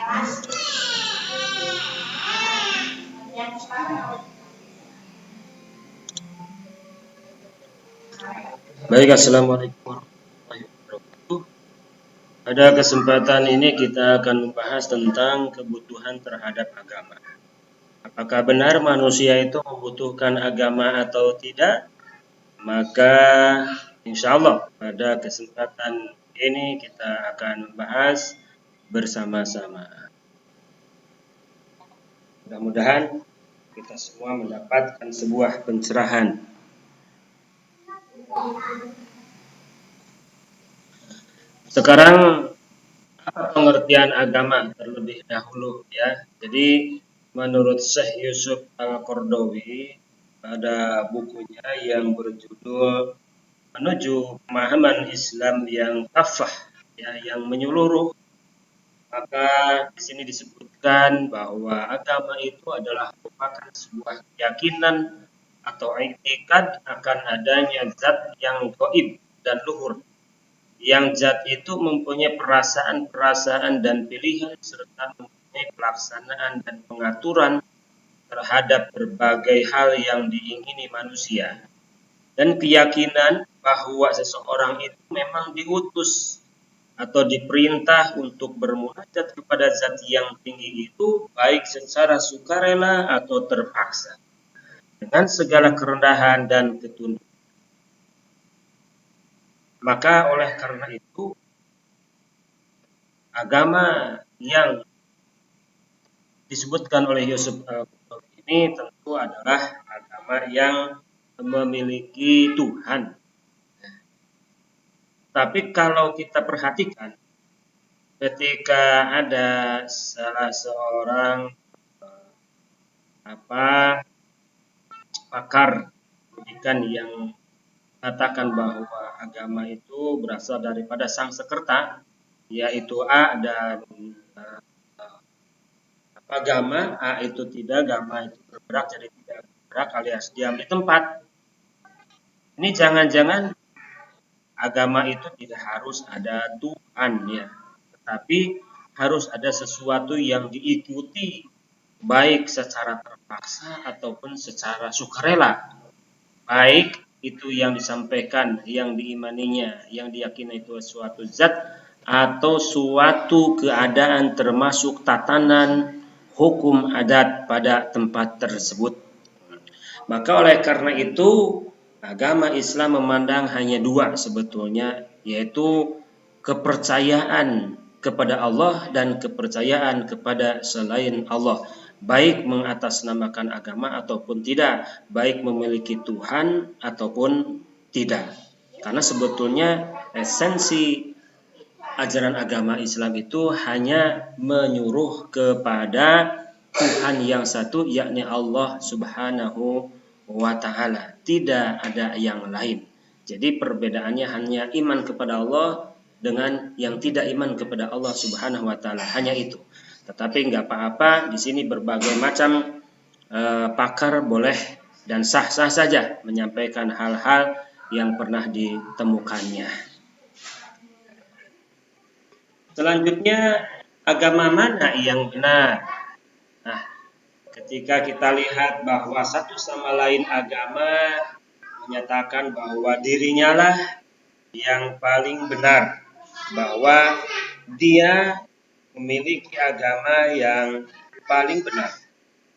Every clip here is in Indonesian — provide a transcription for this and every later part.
Baik, assalamualaikum warahmatullahi wabarakatuh. Pada kesempatan ini kita akan membahas tentang kebutuhan terhadap agama. Apakah benar manusia itu membutuhkan agama atau tidak? Maka insya Allah pada kesempatan ini kita akan membahas bersama-sama. Mudah-mudahan kita semua mendapatkan sebuah pencerahan. Sekarang apa pengertian agama terlebih dahulu ya. Jadi menurut Syekh Yusuf Al-Qardawi pada bukunya yang berjudul Menuju Pemahaman Islam yang Kafah ya, yang menyeluruh, maka di sini disebutkan bahwa agama itu adalah merupakan sebuah keyakinan atau i'tikad akan adanya zat yang gaib dan luhur, yang zat itu mempunyai perasaan-perasaan dan pilihan serta mempunyai pelaksanaan dan pengaturan terhadap berbagai hal yang diingini manusia, dan keyakinan bahwa seseorang itu memang diutus atau diperintah untuk bermunajat kepada zat yang tinggi itu baik secara sukarela atau terpaksa dengan segala kerendahan dan ketundukan. Maka oleh karena itu agama yang disebutkan oleh Yusuf ini tentu adalah agama yang memiliki Tuhan. Tapi kalau kita perhatikan, ketika ada salah seorang pakar pendidikan yang katakan bahwa agama itu berasal daripada Sangsekerta, yaitu A dan agama, A itu tidak, gamma itu bergerak jadi tidak bergerak alias diam di tempat. Ini jangan-jangan agama itu tidak harus ada Tuhan ya, tetapi harus ada sesuatu yang diikuti baik secara terpaksa ataupun secara sukarela. Baik itu yang disampaikan, yang diimaninya, yang diyakini itu suatu zat atau suatu keadaan termasuk tatanan hukum adat pada tempat tersebut. Maka oleh karena itu agama Islam memandang hanya dua sebetulnya, yaitu kepercayaan kepada Allah dan kepercayaan kepada selain Allah, baik mengatasnamakan agama ataupun tidak, baik memiliki Tuhan ataupun tidak. Karena sebetulnya esensi ajaran agama Islam itu hanya menyuruh kepada Tuhan yang satu, yakni Allah Subhanahu wa ta'ala. Tidak ada yang lain. Jadi perbedaannya hanya iman kepada Allah dengan yang tidak iman kepada Allah Subhanahu wa ta'ala, hanya itu. Tetapi nggak apa-apa, di sini berbagai macam pakar boleh dan sah-sah saja menyampaikan hal-hal yang pernah ditemukannya. Selanjutnya, agama mana yang benar? Nah, ketika kita lihat bahwa satu sama lain agama menyatakan bahwa dirinya lah yang paling benar, bahwa dia memiliki agama yang paling benar.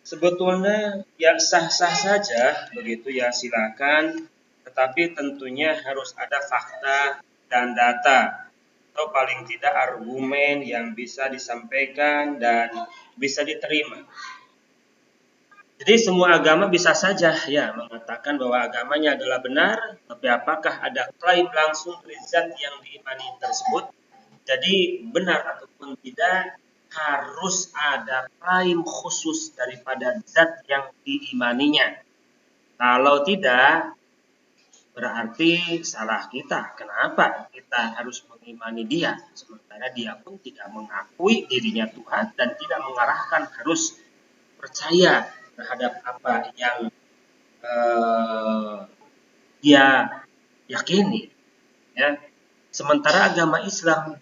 Sebetulnya ya sah-sah saja begitu ya, silakan, tetapi tentunya harus ada fakta dan data, atau paling tidak argumen yang bisa disampaikan dan bisa diterima. Jadi semua agama bisa saja ya mengatakan bahwa agamanya adalah benar, tapi apakah ada klaim langsung dari zat yang diimani tersebut? Jadi benar ataupun tidak harus ada klaim khusus daripada zat yang diimaninya. Kalau tidak, berarti salah kita. Kenapa kita harus mengimani dia, sementara dia pun tidak mengakui dirinya Tuhan dan tidak mengarahkan harus percaya terhadap apa yang dia yakini ya. Sementara agama Islam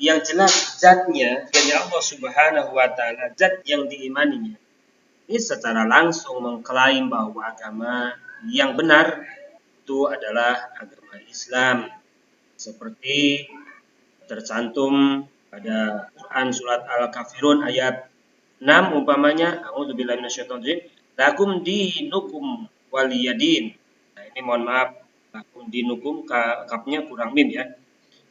yang jelas zatnya, yakni Allah Subhanahu wa taala, zat yang diimaninya. Ini secara langsung mengklaim bahwa agama yang benar itu adalah agama Islam. Seperti tercantum pada Quran surat Al-Kafirun ayat 6 umpamanya, a'udzubillahi minasyaitonir rajim, lakum dinukum waliyadin. Nah, ini mohon maaf, lakum dinukum kapnya kurang mim ya.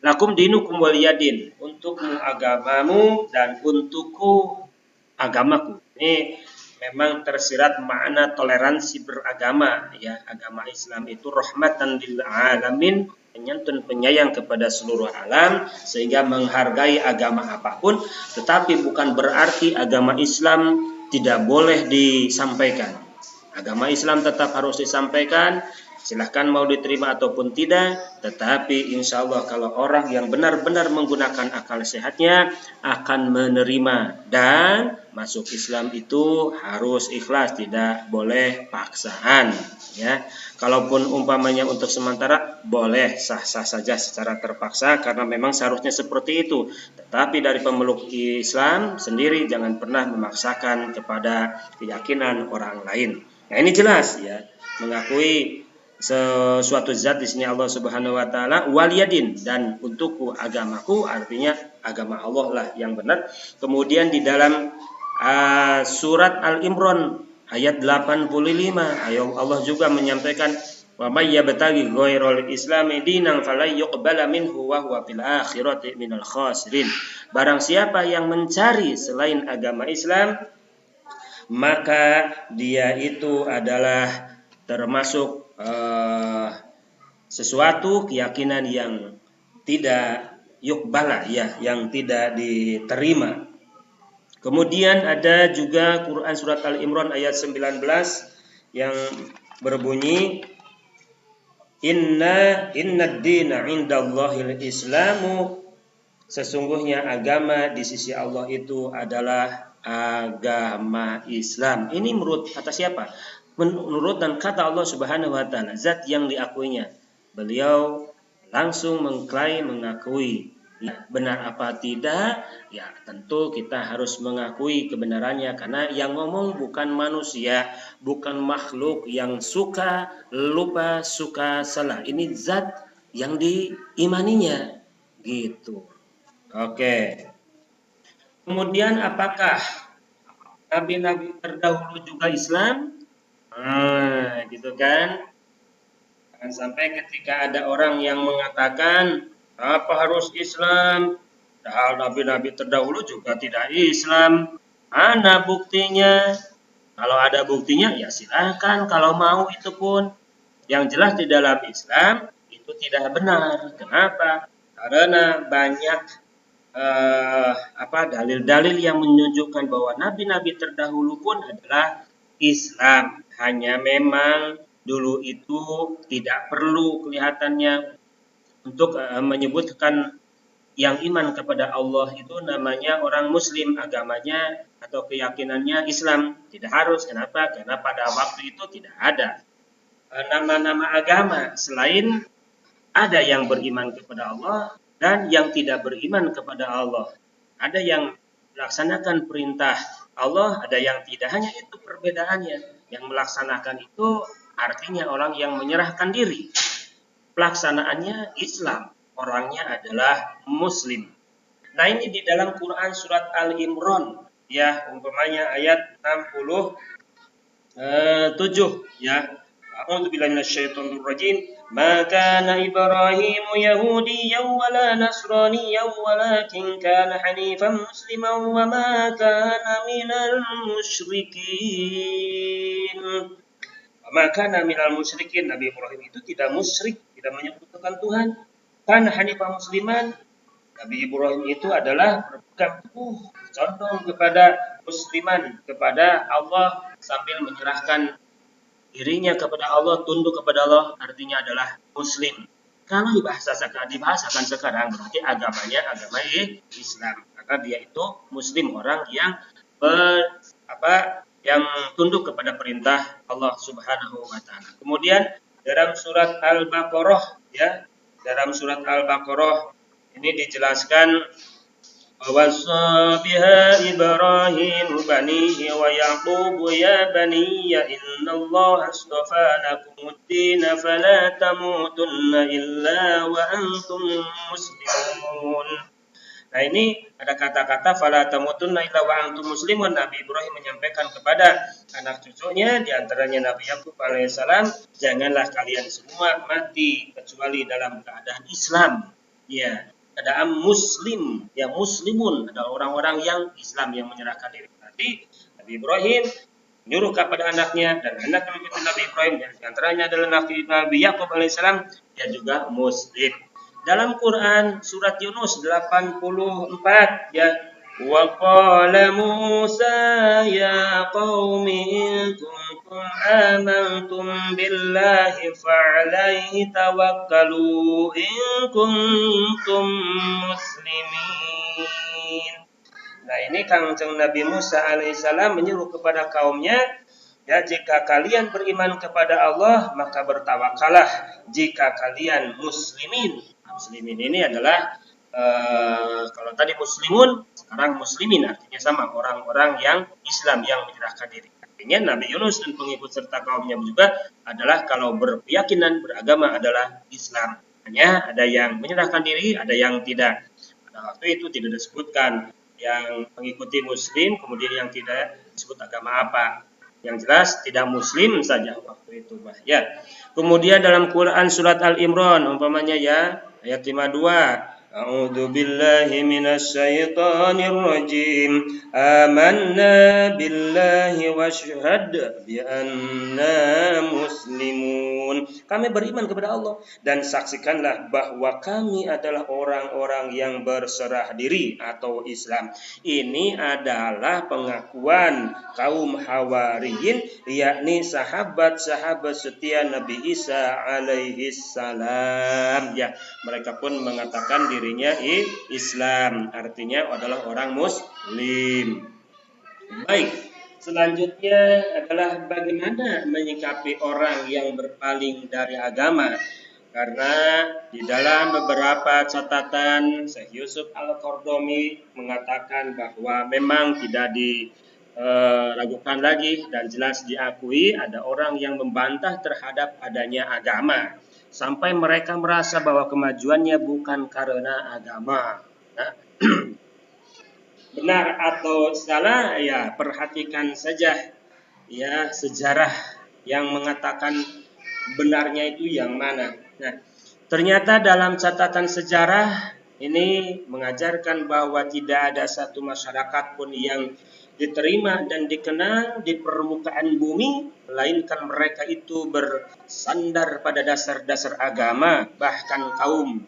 Lakum dinukum waliyadin, untukmu agamamu dan untukku agamaku. Ini memang tersirat makna toleransi beragama ya. Agama Islam itu rahmatan lil alamin, penyantun penyayang kepada seluruh alam, sehingga menghargai agama apapun, tetapi bukan berarti agama Islam tidak boleh disampaikan. Agama Islam tetap harus disampaikan, silahkan mau diterima ataupun tidak, tetapi insya Allah kalau orang yang benar-benar menggunakan akal sehatnya akan menerima. Dan masuk Islam itu harus ikhlas, tidak boleh paksaan ya. Kalaupun umpamanya untuk sementara boleh sah-sah saja secara terpaksa karena memang seharusnya seperti itu, tetapi dari pemeluk Islam sendiri jangan pernah memaksakan kepada keyakinan orang lain. Nah, ini jelas ya, mengakui sesuatu zat di sini Allah Subhanahu wa taala, waliyadin, dan untukku agamaku, artinya agama Allah lah yang benar. Kemudian di dalam surat Al-Imran ayat 85, Allah juga menyampaikan, wa may yabtaghi ghairal islami dinan falan yuqbala minhu wa huwa fil akhirati minal khasirin. Barang siapa yang mencari selain agama Islam, maka dia itu adalah termasuk sesuatu keyakinan yang tidak yukbala ya, yang tidak diterima. Kemudian ada juga Quran surat Al-Imran ayat 19 yang berbunyi, Inna dina indallahil islamu, sesungguhnya agama di sisi Allah itu adalah agama Islam. Ini menurut kata siapa? Menurut dan kata Allah Subhanahu wa taala, zat yang diakuinya. Beliau langsung mengklaim, mengakui. Ya, benar apa tidak? Ya, tentu kita harus mengakui kebenarannya karena yang ngomong bukan manusia, bukan makhluk yang suka lupa, suka salah. Ini zat yang diimaninya. Gitu. Oke. Kemudian apakah nabi-nabi terdahulu juga Islam? Gitu kan. Jangan sampai ketika ada orang yang mengatakan apa harus Islam, padahal nabi-nabi terdahulu juga tidak Islam. Mana buktinya? Kalau ada buktinya ya silakan, kalau mau itu pun. Yang jelas di dalam Islam itu tidak benar. Kenapa? Karena banyak dalil-dalil yang menunjukkan bahwa nabi-nabi terdahulu pun adalah Islam. Hanya memang dulu itu tidak perlu kelihatannya untuk menyebutkan yang iman kepada Allah itu namanya orang Muslim, agamanya atau keyakinannya Islam. Tidak harus. Kenapa? Karena pada waktu itu tidak ada nama-nama agama selain ada yang beriman kepada Allah dan yang tidak beriman kepada Allah. Ada yang melaksanakan perintah Allah, ada yang tidak. Hanya itu perbedaannya. Yang melaksanakan itu artinya orang yang menyerahkan diri. Pelaksanaannya Islam, orangnya adalah Muslim. Nah, ini di dalam Quran surat Al-Imran ya, umpamanya ayat 67 ya. A'udzubillahi minasyaitonir rajim. Ma kana Ibrahimu yahudiyyan wala nasraniyyan walakin kana hanifan musliman wa ma kana minal musyrikin. Maka minal musyrikin, Nabi Ibrahim itu tidak musyrik, tidak menyekutukan Tuhan. Kan hanifah musliman, Nabi Ibrahim itu adalah berpegang teguh, condong kepada musliman, kepada Allah sambil menyerahkan dirinya kepada Allah, tunduk kepada Allah, artinya adalah muslim. Kalau dibahasakan sekarang berarti agamanya agama Islam, karena dia itu muslim, orang yang yang tunduk kepada perintah Allah Subhanahu wa taala. Kemudian dalam surat Al-Baqarah ya, dalam surat Al-Baqarah ini dijelaskan ووصى بها إبراهيم بنيه ويعقوب يا بني إن الله اصطفى لكم الدين فلا تموتن إلا وأنتم مسلمون. Nah ini ada kata-kata fala tamutunna illa wa antum muslimun. Nabi Ibrahim menyampaikan kepada anak cucunya di antaranya Nabi Yakub alaihissalam, janganlah kalian semua mati kecuali dalam keadaan Islam. Ya, keadaan muslim, ya muslimun adalah orang-orang yang Islam yang menyerahkan diri. Nanti Nabi Ibrahim menyuruh kepada anaknya dan anak mengikuti Nabi Ibrahim yang di antaranya adalah Nabi Yakub alaihissalam, dia juga muslim. Dalam Quran surat Yunus 84 ya, wa qala Musa ya qaumi in kuntum amantum billahi fa'alaihi tawakkalu in kuntum muslimin. Nah ini Kangjeng Nabi Musa alaihissalam menyuruh kepada kaumnya, ya jika kalian beriman kepada Allah maka bertawakallah jika kalian muslimin. Muslimin ini adalah kalau tadi muslimun, sekarang muslimin artinya sama, orang-orang yang Islam yang menyerahkan diri. Artinya Nabi Yunus dan pengikut serta kaumnya juga adalah kalau berkeyakinan beragama adalah Islam. Hanya ada yang menyerahkan diri, ada yang tidak. Pada waktu itu tidak disebutkan yang mengikuti muslim, kemudian yang tidak disebut agama apa. Yang jelas tidak muslim saja waktu itu, Bah. Ya. Kemudian dalam Quran surat Al-Imran umpamanya ya ayat 52, A'udzu billahi minasyaitonir rajim. Amanna billahi wasyhad bi anna muslimun. Kami beriman kepada Allah dan saksikanlah bahwa kami adalah orang-orang yang berserah diri atau Islam. Ini adalah pengakuan kaum Hawariyin, yakni sahabat-sahabat setia Nabi Isa alaihi salam. Ya, mereka pun mengatakan dirinya Islam, artinya adalah orang muslim. Baik, selanjutnya adalah bagaimana menyikapi orang yang berpaling dari agama. Karena di dalam beberapa catatan Syekh Yusuf Al-Qardomi mengatakan bahwa memang tidak diragukan lagi dan jelas diakui ada orang yang membantah terhadap adanya agama sampai mereka merasa bahwa kemajuannya bukan karena agama. Nah, benar atau salah ya perhatikan saja ya sejarah yang mengatakan benarnya itu yang mana. Nah, ternyata dalam catatan sejarah ini mengajarkan bahwa tidak ada satu masyarakat pun yang diterima dan dikenal di permukaan bumi, melainkan mereka itu bersandar pada dasar-dasar agama, bahkan kaum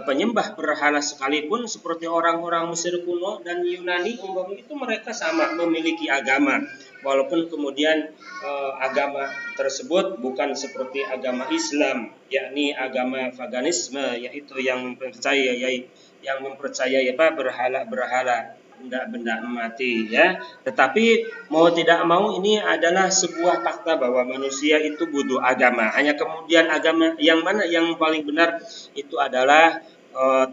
penyembah berhala sekalipun seperti orang-orang Mesir kuno dan Yunani itu mereka sama memiliki agama, walaupun kemudian agama tersebut bukan seperti agama Islam, yakni agama paganisme, yaitu yang mempercayai berhala-berhala, benda-benda mati ya. Tetapi mau tidak mau ini adalah sebuah fakta bahwa manusia itu butuh agama. Hanya kemudian agama yang mana yang paling benar itu adalah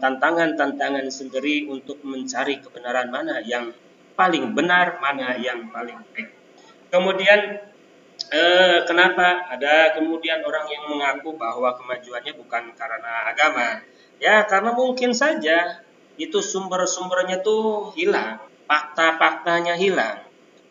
tantangan-tantangan sendiri untuk mencari kebenaran mana yang paling benar, mana yang paling baik. Kemudian kenapa ada kemudian orang yang mengaku bahwa kemajuannya bukan karena agama? Ya karena mungkin saja itu sumber-sumbernya tuh hilang, fakta-faktanya hilang,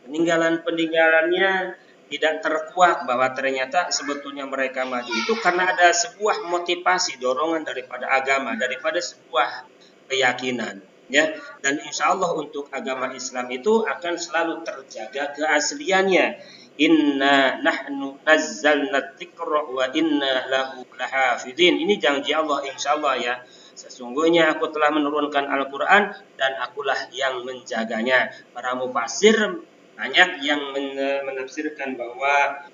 peninggalan-peninggalannya tidak terkuak bahwa ternyata sebetulnya mereka maju itu karena ada sebuah motivasi, dorongan daripada agama, daripada sebuah keyakinan. Ya, dan insya Allah untuk agama Islam itu akan selalu terjaga keasliannya. Inna nahnu nazzalna dzikra wa inna lahu lahafidin. Ini janji Allah insya Allah ya. Sesungguhnya aku telah menurunkan Al-Quran dan akulah yang menjaganya. Para mufasir banyak yang menafsirkan bahwa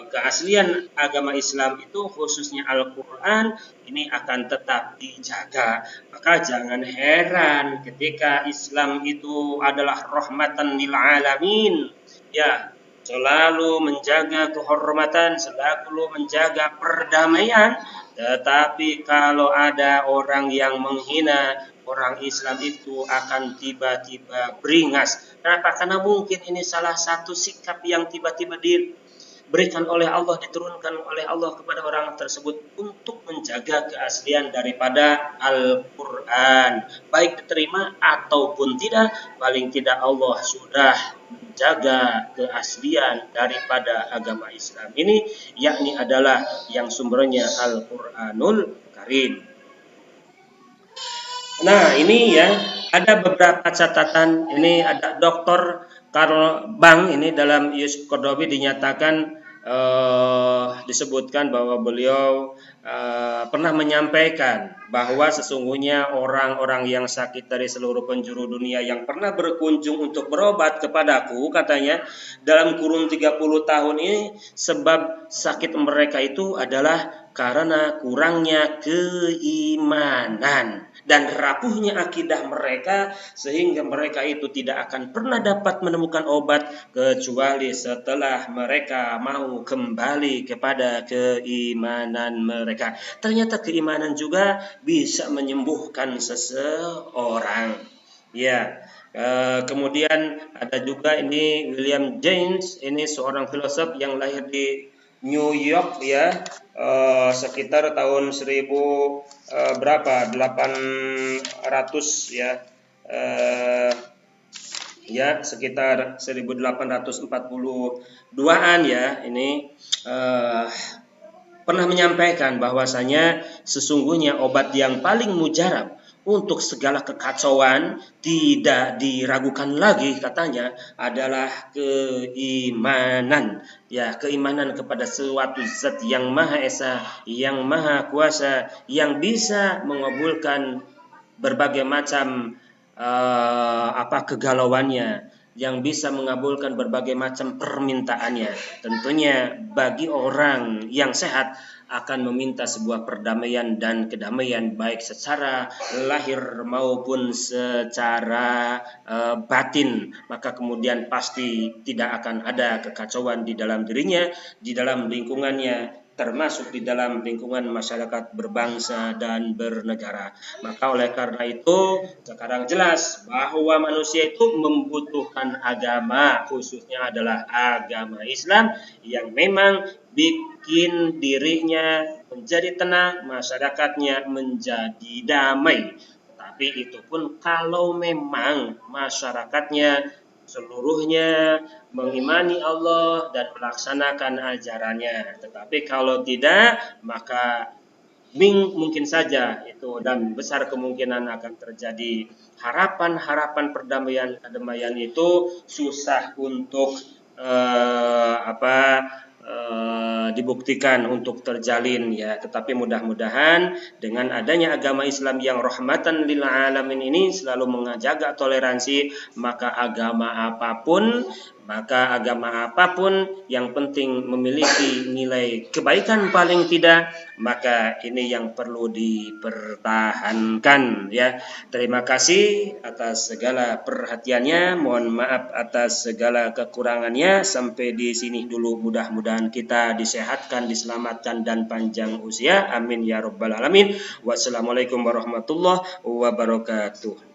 keaslian agama Islam itu khususnya Al-Quran ini akan tetap dijaga. Maka jangan heran ketika Islam itu adalah rahmatan lil alamin. Ya, selalu menjaga kehormatan, selalu menjaga perdamaian. Tetapi kalau ada orang yang menghina, orang Islam itu akan tiba-tiba beringas. Kenapa? Karena mungkin ini salah satu sikap yang tiba-tiba diberikan oleh Allah, diturunkan oleh Allah kepada orang tersebut untuk menjaga keaslian daripada Al-Quran. Baik diterima ataupun tidak, paling tidak Allah sudah menjaga keaslian daripada agama Islam ini, yakni adalah yang sumbernya Al-Quranul Karim. Nah, ini ya, ada beberapa catatan. Ini ada Dr. Karl Bang, ini dalam Yusuf Qaradawi dinyatakan, disebutkan bahwa beliau pernah menyampaikan bahwa sesungguhnya orang-orang yang sakit dari seluruh penjuru dunia yang pernah berkunjung untuk berobat kepadaku, katanya, dalam kurun 30 tahun ini, sebab sakit mereka itu adalah karena kurangnya keimanan dan rapuhnya akidah mereka, sehingga mereka itu tidak akan pernah dapat menemukan obat kecuali setelah mereka mau kembali kepada keimanan mereka. Ternyata keimanan juga bisa menyembuhkan seseorang. Ya, kemudian ada juga ini William James, ini seorang filosof yang lahir di New York ya, sekitar tahun 800 ya, ya sekitar 1842-an ya, ini pernah menyampaikan bahwasanya sesungguhnya obat yang paling mujarab untuk segala kekacauan, tidak diragukan lagi katanya, adalah keimanan. Ya, keimanan kepada suatu zat yang Maha Esa, yang Maha Kuasa, yang bisa mengabulkan berbagai macam kegalauannya, yang bisa mengabulkan berbagai macam permintaannya. Tentunya bagi orang yang sehat akan meminta sebuah perdamaian dan kedamaian baik secara lahir maupun secara batin, maka kemudian pasti tidak akan ada kekacauan di dalam dirinya, di dalam lingkungannya, termasuk di dalam lingkungan masyarakat berbangsa dan bernegara. Maka oleh karena itu sekarang jelas bahwa manusia itu membutuhkan agama, khususnya adalah agama Islam yang memang bikin dirinya menjadi tenang, masyarakatnya menjadi damai. Tapi itu pun kalau memang masyarakatnya seluruhnya mengimani Allah dan melaksanakan ajarannya. Tetapi kalau tidak, maka mungkin saja itu dan besar kemungkinan akan terjadi harapan-harapan perdamaian kedamaian itu susah untuk dibuktikan untuk terjalin ya. Tetapi mudah-mudahan dengan adanya agama Islam yang rahmatan lil alamin ini selalu menjaga toleransi, maka agama apapun yang penting memiliki nilai kebaikan paling tidak, maka ini yang perlu dipertahankan ya. Terima kasih atas segala perhatiannya, mohon maaf atas segala kekurangannya. Sampai di sini dulu, mudah-mudahan kita disehatkan, diselamatkan dan panjang usia, amin ya rabbal alamin. Wassalamualaikum warahmatullahi wabarakatuh.